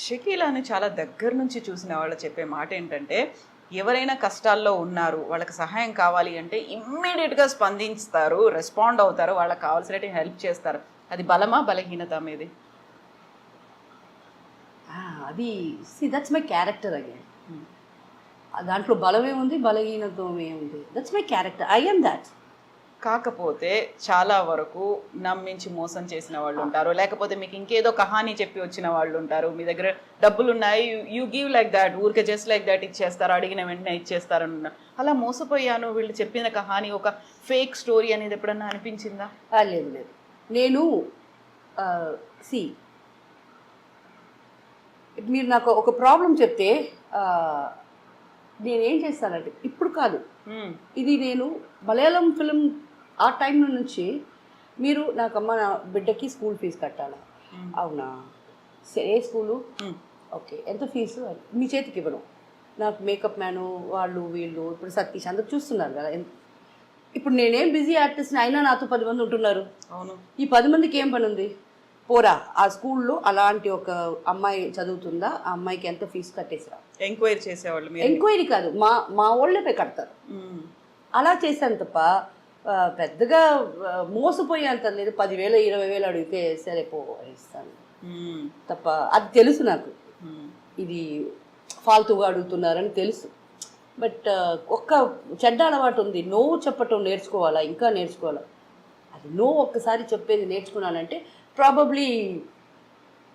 షకీలాని చాలా దగ్గర నుంచి చూసిన వాళ్ళు చెప్పే మాట ఏంటంటే, ఎవరైనా కష్టాల్లో ఉన్నారు, వాళ్ళకి సహాయం కావాలి అంటే ఇమ్మీడియట్‌గా స్పందిస్తారు, రెస్పాండ్ అవుతారు, వాళ్ళకి కావాల్సినట్టు హెల్ప్ చేస్తారు. అది బలమా? బలహీనత మీది? అది that's my character again. Hmm. దాంట్లో బలమేముంది, బలహీనత్వమేముంది. That's my character. I am that. కాకపోతే చాలా వరకు నమ్మించి మోసం చేసిన వాళ్ళు ఉంటారు. లేకపోతే మీకు ఇంకేదో కహాని చెప్పి వచ్చిన వాళ్ళు ఉంటారు. మీ దగ్గర డబ్బులున్నాయి, యూ గివ్ లైక్ దాట్, ఊరికే జస్ట్ లైక్ దాట్ ఇచ్చేస్తారు, అడిగిన వెంటనే ఇచ్చేస్తారన్న. అలా మోసపోయాను, వీళ్ళు చెప్పిన కహాని ఒక ఫేక్ స్టోరీ అనేది ఎప్పుడన్నా అనిపించిందా? లేదు లేదు. నేను సి మీరు నాకు ఒక ప్రాబ్లం చెప్తే నేనేం చేస్తానంటే, ఇప్పుడు కాదు, ఇది నేను మలయాళం ఫిల్మ్ ఆ టైం నుంచి, మీరు నాకు అమ్మ నా బిడ్డకి స్కూల్ ఫీజు కట్టాలా, అవునా, ఏ స్కూలు, ఓకే, ఎంత ఫీజు, మీ చేతికి ఇవ్వను, నాకు మేకప్ మ్యాను వాళ్ళు వీళ్ళు ఇప్పుడు సతీష్ అందరు చూస్తున్నారు కదా. ఇప్పుడు నేనేం బిజీ ఆర్టిస్ట్ని అయినా నాతో 10 మంది ఉంటున్నారు. అవును. ఈ 10 మందికి ఏం పని ఉంది? పోరా ఆ స్కూల్లో అలాంటి ఒక అమ్మాయి చదువుతుందా, ఆ అమ్మాయికి ఎంత ఫీజు కట్టేసిరా. ఎంక్వైరీ చేసేవాళ్ళు? ఎంక్వైరీ కాదు, మా వాళ్ళే పే కడతారు. అలా చేశాను తప్ప పెద్దగా మోసపోయేంత లేదు. 10,000 20,000 అడిగితే సరే పో ఇస్తాను తప్ప. అది తెలుసు నాకు, ఇది ఫాల్తుగా అడుగుతున్నారని తెలుసు. బట్ ఒక్క చెడ్డ అలవాటు ఉంది, నో చెప్పటం నేర్చుకోవాలా, ఇంకా నేర్చుకోవాలా. అది నో ఒక్కసారి చెప్పేది నేర్చుకున్నానంటే ప్రాబబ్లీ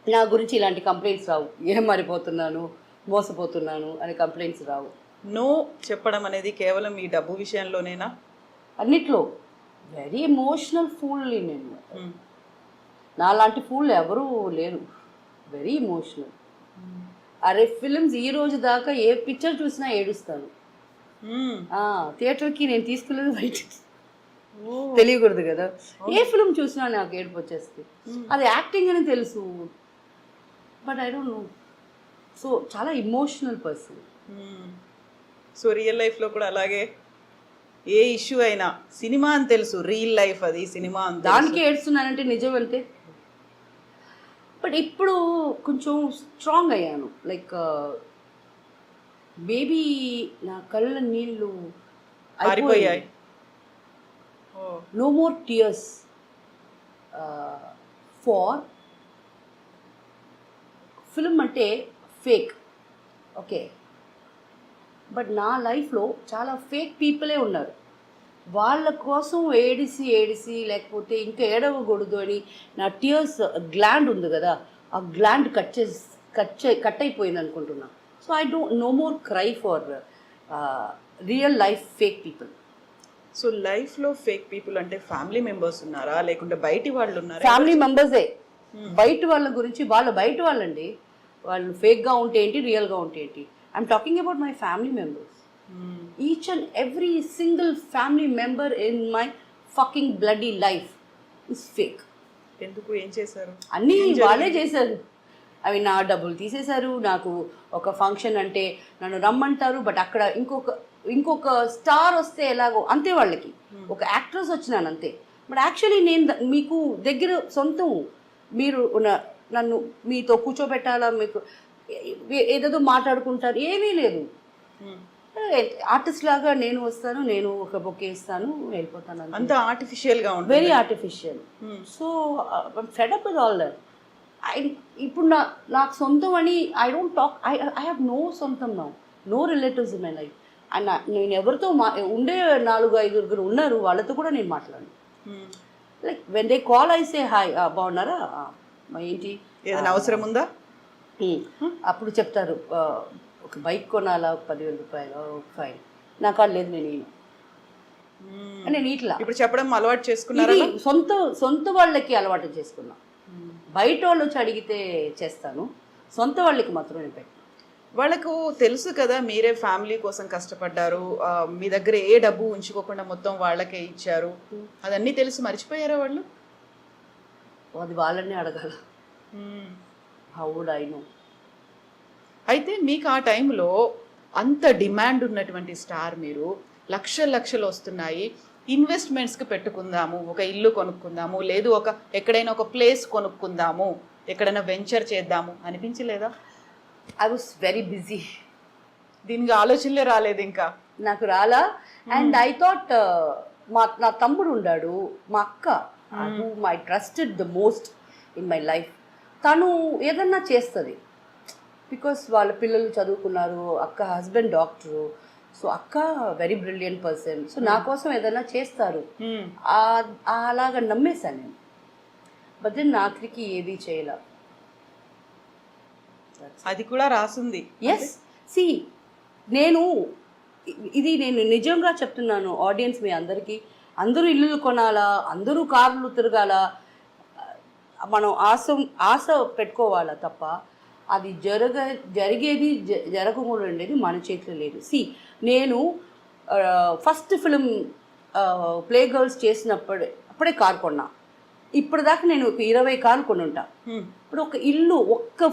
నా గురించి ఇలాంటి కంప్లైంట్స్ రావు. ఏం మారిపోతున్నాను, మోసపోతున్నాను అనే కంప్లైంట్స్ రావు. నో చెప్పడం అనేది కేవలం ఈ డబ్బు విషయంలోనేనా? అన్నిట్లో. వెరీ ఎమోషనల్ ఫూల్ని నేను. నాలాంటి ఫూల్ ఎవరూ లేరు. Very emotional. అరే ఫిలిమ్స్ ఈ రోజు దాకా ఏ పిక్చర్ చూసినా ఏడుస్తాను. థియేటర్కి నేను తీసుకెళ్ళేది బయట, తెలియకూడదు కదా. ఏ ఫిలిం చూసినా నాకు ఏడుపు వచ్చేస్తుంది. అది యాక్టింగ్ అని తెలుసు, but I don't know. So చాలా ఇమోషనల్ పర్సన్. సో రియల్ లైఫ్లో కూడా అలాగే? ఏ ఇష్యూ అయినా సినిమా అని తెలుసు, రియల్ లైఫ్ అది సినిమా అని దానికి ఏడుస్తున్నానంటే నిజం వెళ్తే. బట్ ఇప్పుడు కొంచెం స్ట్రాంగ్ అయ్యాను. లైక్ బేబీ నా కళ్ళ నీళ్ళు అయిపోయాయి. No more tears for film అంటే ఫేక్, ఓకే, బట్ నా లైఫ్లో చాలా ఫేక్ పీపులే ఉన్నారు. వాళ్ళ కోసం ఏడిసి లేకపోతే ఇంకా ఏడవకూడదు అని నా టియర్స్ గ్లాండ్ ఉంది కదా, ఆ గ్లాండ్ కట్ అయిపోయింది అనుకుంటున్నా. So I don't know more cry for real life fake people. So లైఫ్లో ఫేక్ పీపుల్ అంటే ఫ్యామిలీ మెంబర్స్ ఉన్నారా, లేకుంటే బయటి వాళ్ళు ఉన్నారా? ఫ్యామిలీ మెంబర్సే. బయట వాళ్ళ గురించి, వాళ్ళు బయట వాళ్ళండి. వాళ్ళు ఫేక్గా ఉంటే ఏంటి, రియల్గా ఉంటే ఏంటి. I'm talking about my family members. Each and every single family member in my fucking bloody life is fake. ఎందుకు? ఏం చేశారు? అన్నీ వాళ్ళే చేశారు. అవి నా డబ్బులు తీసేశారు. నాకు ఒక ఫంక్షన్ అంటే నన్ను రమ్మంటారు, బట్ అక్కడ ఇంకొక స్టార్ వస్తే ఎలాగో అంతే, వాళ్ళకి ఒక యాక్ట్రెస్ వచ్చినాను అంతే. బట్ యాక్చువల్లీ నేను మీకు దగ్గర సొంతం, మీరు నన్ను మీతో కూర్చోబెట్టాలా, మీకు ఏదేదో మాట్లాడుకుంటారు, ఏమీ లేదు. ఆర్టిస్ట్ లాగా నేను వస్తాను, నేను ఒక బొకే ఇస్తాను, వెళ్ళిపోతాను. అంత ఆర్టిఫిషియల్గా ఉంటుంది, very artificial. So fed up with all that. ఇప్పుడు నాకు సొంతం అని I don't talk. I have no సొంతం now, no relatives in my life. And నేను ఎవరితో ఉండే 4-5 ఉన్నారు, వాళ్ళతో కూడా నేను మాట్లాడను. Like when they call I say hi, బాగున్నారా, ఏంటి, ఏదైనా అవసరం ఉందా, అప్పుడు చెప్తారు ఒక బైక్ కొనాలా, 10,000 రూపాయలు, ఫైన్, నాకు అది లేదు, నేను ఇట్లా ఇప్పుడు చెప్పడం అలవాటు చేసుకున్నారు. సొంత వాళ్ళకి అలవాటు చేసుకున్నా. బయట వాళ్ళు వచ్చి అడిగితే చేస్తాను, సొంత వాళ్ళకి మాత్రం నేను పెట్టను. వాళ్ళకు తెలుసు కదా మీరే ఫ్యామిలీ కోసం కష్టపడ్డారు, మీ దగ్గర ఏ డబ్బు ఉంచుకోకుండా మొత్తం వాళ్ళకే ఇచ్చారు, అదన్నీ తెలుసు. మర్చిపోయారా వాళ్ళు? అది వాళ్ళని అడగాల. How would I know? అయితే మీకు ఆ టైంలో అంత డిమాండ్ ఉన్నటువంటి స్టార్ మీరు, లక్షలు వస్తున్నాయి, ఇన్వెస్ట్మెంట్స్కి పెట్టుకుందాము, ఒక ఇల్లు కొనుక్కుందాము, లేదు ఎక్కడైనా ఒక ప్లేస్ కొనుక్కుందాము ఎక్కడైనా వెంచర్ చేద్దాము అనిపించలేదా? I was very busy. దీనికి ఆలోచనలే రాలేదు ఇంకా. నాకు రాలా. అండ్ ఐ థాట్ నా తమ్ముడు ఉన్నాడు, మా అక్క, whom I trusted the most in my life. తను ఏదన్నా చేస్తుంది, బికాస్ వాళ్ళ పిల్లలు చదువుకున్నారు, అక్క హస్బెండ్ డాక్టరు, సో అక్క వెరీ బ్రిలియంట్ పర్సన్, సో నా కోసం ఏదైనా చేస్తారు అలాగా నమ్మేశాను నేను. బట్ దెన్ ఆఖరికి ఏది చేయలే. అది కూడా రాసుంది. ఎస్ సి నేను నిజంగా చెప్తున్నాను ఆడియన్స్ మీ అందరికీ, అందరూ ఇల్లులు కొనాలా, అందరూ కార్లు తిరగాల, మనం ఆశ పెట్టుకోవాలా తప్ప అది జరిగేది జరగకుండా ఉండేది మన చేతిలో లేదు. సి నేను ఫస్ట్ ఫిలిం ప్లే గర్ల్స్ అప్పుడే కారు కొన్నా. ఇప్పటిదాకా నేను ఒక 20 కార్లు కొని ఉంటా. ఇప్పుడు ఒక ఇల్లు ఒక్క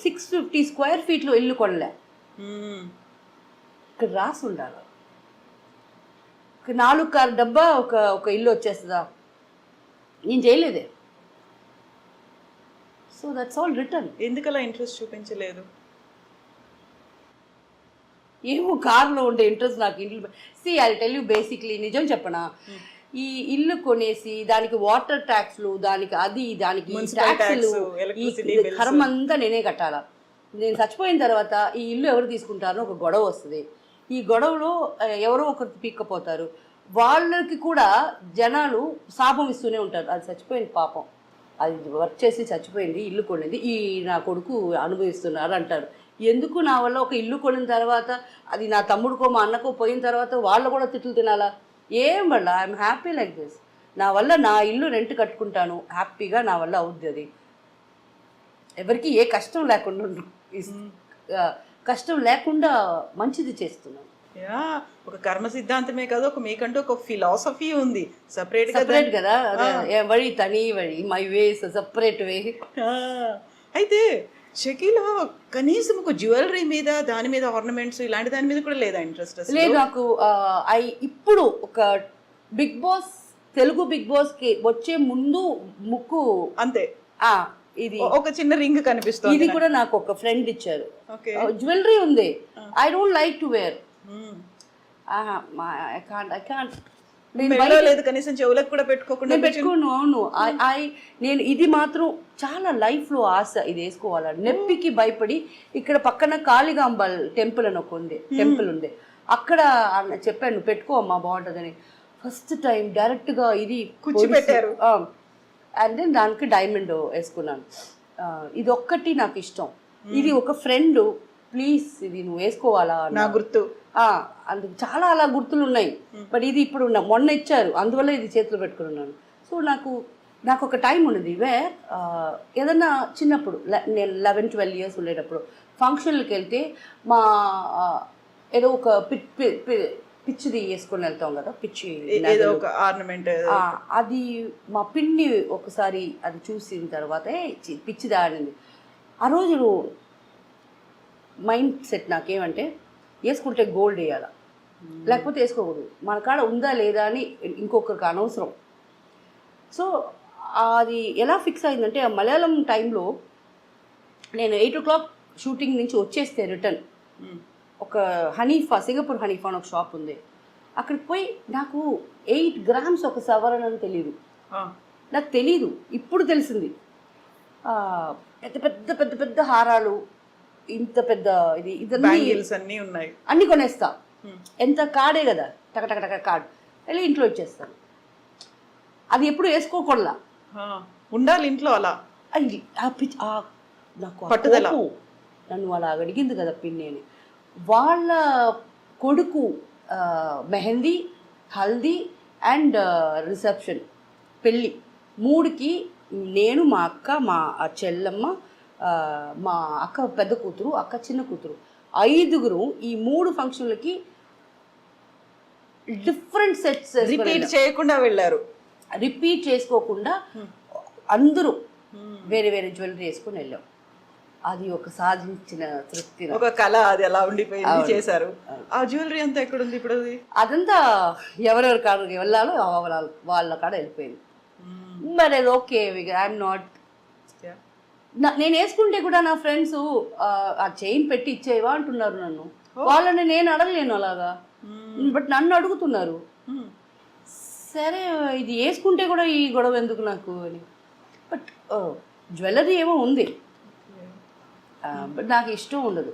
650 స్క్వేర్ ఫీట్లో ఇల్లు కొనలే. ఇక్కడ రాసి ఉండాలి. 4 కారు డబ్బా ఒక ఇల్లు వచ్చేస్తుందా? నేను చేయలేదే. So that's all return. ఎందుకలా ఇంట్రెస్ట్ చూపించలేదు? ఏమో కార్లో ఉండే ఇంట్రెస్ట్ నాకు. ఇల్లు ఐ టెల్ యూ బేసిక్లీ నిజం చెప్పనా, ఈ ఇల్లు కొనేసి దానికి వాటర్ ట్యాక్స్లు, దానికి ట్యాక్స్లు, ఈ కర్మ అంతా నేనే కట్టాలా. నేను చచ్చిపోయిన తర్వాత ఈ ఇల్లు ఎవరు తీసుకుంటారో ఒక గొడవ వస్తుంది. ఈ గొడవలో ఎవరో ఒకరు పీక్కపోతారు. వాళ్ళకి కూడా జనాలు శాపం ఇస్తూనే ఉంటారు. అది చచ్చిపోయింది పాపం, అది వర్క్ చేసి చచ్చిపోయింది, ఇల్లు కొనింది, ఈ నా కొడుకు అనుభవిస్తున్నారు అంటారు. ఎందుకు నా వల్ల ఒక ఇల్లు కొనిన తర్వాత అది నా తమ్ముడికో మా అన్నకో పోయిన తర్వాత వాళ్ళు కూడా తిట్లు తినాలా? ఏం వల్ల ఐఎమ్ హ్యాపీ లైక్ దిస్. నా వల్ల నా ఇల్లు రెంట్ కట్టుకుంటాను హ్యాపీగా, నా వల్ల అవుద్ది. అది ఎవరికి ఏ కష్టం లేకుండా కష్టం లేకుండా మంచిది చేస్తున్నాను. ఒక కర్మ సిద్ధాంతమే కదా, మీకంటూ ఒక ఫిలాసఫీ ఉంది సపరేట్ కదా. వഴി తని వഴി, మై వేస్ సపరేట్ వే. అయితే షకీలా కనీసం ఒక జ్యువెలరీ మీద, దాని మీద ఆర్నమెంట్స్ ఇలాంటి దాని మీద కూడా లేదా ఇంట్రెస్ట్? లేదు నాకు. ఇప్పుడు ఒక తెలుగు బిగ్ బాస్ కి వచ్చే ముందు ముక్కు అంతే. ఇది ఒక చిన్న రింగ్ కనిపిస్తుంది. ఇది కూడా నాకు ఒక ఫ్రెండ్ ఇచ్చారు. జ్యువెలరీ ఉంది. I don't like to wear. లేదు కనీసం చెవులకు కూడా పెట్టుకోకుండా పెట్టుకోను. అవును, నేను ఇది మాత్రం చాలా లైఫ్ లో ఆశ, ఇది వేసుకోవాలని. నొప్పికి భయపడి ఇక్కడ పక్కన కాళికాంబల్ టెంపుల్ అని ఒక టెంపుల్ ఉంది, అక్కడ చెప్పాను పెట్టుకో అమ్మా బాగుంటుందని. ఫస్ట్ టైం డైరెక్ట్ గా ఇది కుచ్చి పెట్టారు. అండ్ దెన్ దానికి డైమండ్ వేసుకున్నాను. ఇది ఒక్కటి నాకు ఇష్టం. ఇది ఒక ఫ్రెండ్ ప్లీజ్ ఇది నువ్వు వేసుకోవాలా నా గుర్తు, అందుకు చాలా అలా గుర్తులు ఉన్నాయి. బట్ ఇది ఇప్పుడు మొన్న ఇచ్చారు, అందువల్ల ఇది చేతిలో పెట్టుకున్నాను. సో నాకు ఒక టైం ఉన్నది వేర్ ఏదన్నా చిన్నప్పుడు నేను 11-12 ఇయర్స్ ఉండేటప్పుడు ఫంక్షన్లకు వెళ్తే మా ఏదో ఒక పిచ్చిది వేసుకొని వెళ్తాం కదా, పిచ్చి ఒక ఆర్నమెంట్, అది మా పిన్ని ఒకసారి అది చూసిన తర్వాత పిచ్చిది ఆడింది. ఆ రోజు మైండ్ సెట్ నాకేమంటే వేసుకుంటే గోల్డ్ వేయాలా, లేకపోతే వేసుకోకూడదు. మన కాడ ఉందా లేదా అని ఇంకొకరికి అనవసరం. సో అది ఎలా ఫిక్స్ అయిందంటే మలయాళం టైంలో నేను 8 o'clock షూటింగ్ నుంచి వచ్చేస్తే రిటర్న్ ఒక హనీఫా, సింగపూర్ హనీఫా అని ఒక షాప్ ఉంది, అక్కడికి పోయి నాకు 8 grams ఒక సవరణ అని తెలియదు. నాకు తెలీదు, ఇప్పుడు తెలిసింది. పెద్ద పెద్ద పెద్ద పెద్ద హారాలు, ఇంత పెద్ద ఇదన్నీ ఉన్నాయి, అన్ని కొనేస్తా. ఎంత కాడే కదా, టక కార్డ్ వెళ్ళి ఇంట్లో ఇచ్చేస్తాను. అది ఎప్పుడు వేసుకోకూడదా, ఉండాలి ఇంట్లో. అలా నాకు పట్టుదల, నన్ను అలా అడిగింది కదా పిన్ని అని. వాళ్ళ కొడుకు మెహందీ, హల్దీ అండ్ రిసెప్షన్, పెళ్ళి 3కి నేను, మా అక్క, మా చెల్లమ్మ, మా అక్క పెద్ద కూతురు, అక్క చిన్న కూతురు, 5గురు ఈ 3 ఫంక్షన్లకి డిఫరెంట్ సెట్స్ రిపీట్ చేయకుండా వెళ్ళారు. రిపీట్ చేసుకోకుండా అందరూ వేరే వేరే జ్యువెలరీ వేసుకొని వెళ్ళాం. అది ఒక సాధించిన తృప్తి, ఒక కళ. అది అలా ఉండిపోయింది, చేశారు. ఆ జ్యువెలరీ అంతా ఎక్కడ ఉంది ఇప్పుడు? అదంతా ఎవరెవరి కాడికి వెళ్ళాలో వాళ్ళ కాడ వెళ్ళిపోయింది. మరి అది ఓకే, ఐఎమ్ నాట్ నేను వేసుకుంటే కూడా నా ఫ్రెండ్స్ ఆ చైన్ పెట్టి ఇచ్చేవా అంటున్నారు నన్ను. వాళ్ళని నేను అడగలేను అలాగా, బట్ నన్ను అడుగుతున్నారు. సరే ఇది వేసుకుంటే కూడా ఈ గొడవ ఎందుకు నాకు అని. బట్ జ్యువెలరీ ఏమో ఉంది, బట్ నాకు ఇష్టం ఉండదు.